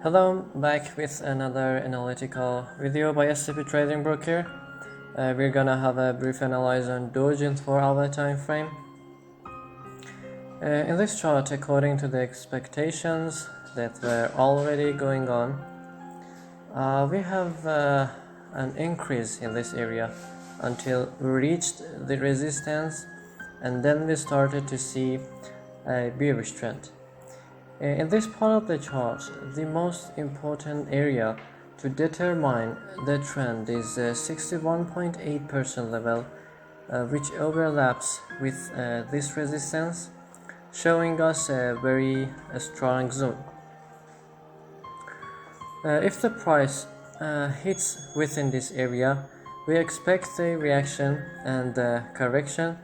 Hello, back with another analytical video by SCP Trading Broker. We're gonna have a brief analysis on Dogeusdt in 4-hour time frame. In this chart, according to the expectations that were already going on, we have an increase in this area until we reached the resistance, and then we started to see a bearish trend. In this part of the chart, the most important area to determine the trend is 61.8% level, which overlaps with this resistance, showing us a very strong zone. If the price hits within this area, we expect a reaction and correction.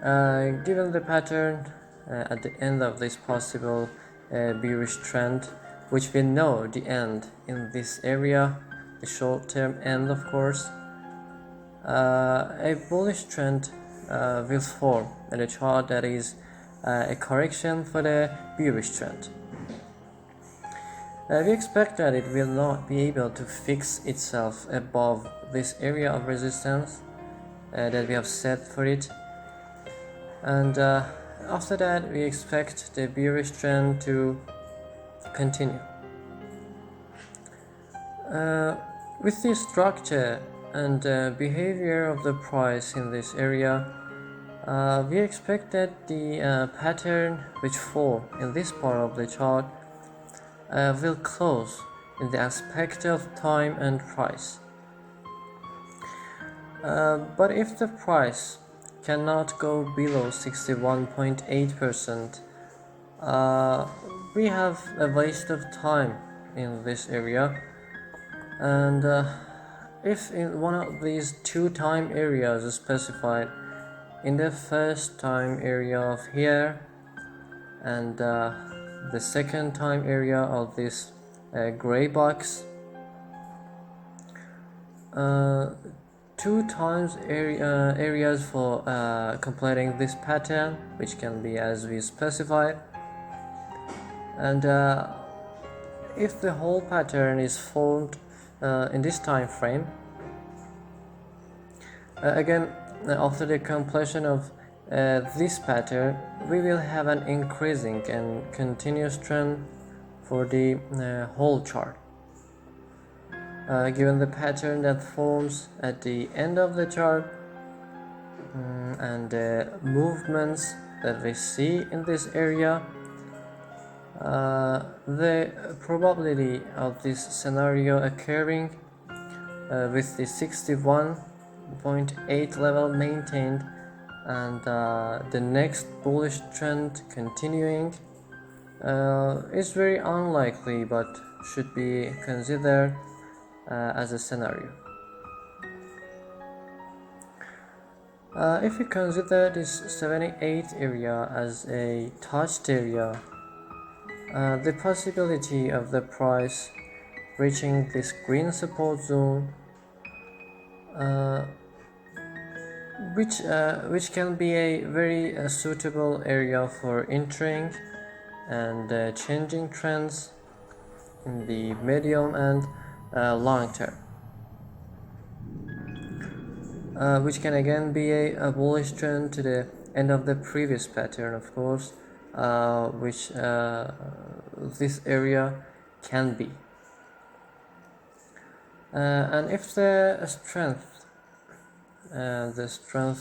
Given the pattern at the end of this possible bearish trend, which we know the end in this area, the short-term end of course, a bullish trend will form in a chart that is a correction for the bearish trend. We expect that it will not be able to fix itself above this area of resistance that we have set for it, and after that we expect the bearish trend to continue. With the structure and behavior of the price in this area, we expect that the pattern which form in this part of the chart will close in the aspect of time and price. But if the price cannot go below 61.8%, we have a waste of time in this area, and if in one of these two time areas is specified, in the first time area of here and the second time area of this gray box, two times areas for completing this pattern, which can be as we specified, and if the whole pattern is formed in this time frame, again after the completion of this pattern, we will have an increasing and continuous trend for the whole chart. Given the pattern that forms at the end of the chart and the movements that we see in this area, the probability of this scenario occurring with the 61.8 level maintained and the next bullish trend continuing is very unlikely, but should be considered as a scenario. If we consider this 78 area as a touched area, the possibility of the price reaching this green support zone, which can be a very suitable area for entering and changing trends in the medium and long term, which can again be a bullish trend to the end of the previous pattern, of course, which this area can be. And if the strength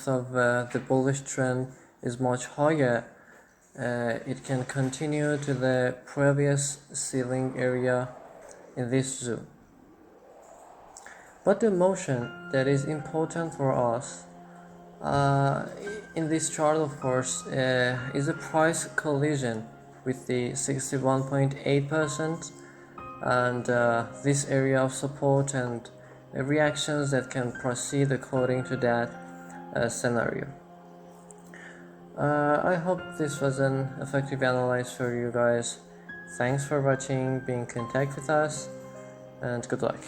of the bullish trend is much higher, it can continue to the previous ceiling area in this zone. But the motion that is important for us in this chart, of course, is a price collision with the 61.8% and this area of support and reactions that can proceed according to that scenario. I hope this was an effective analysis for you guys. Thanks for watching, be in contact with us, and good luck.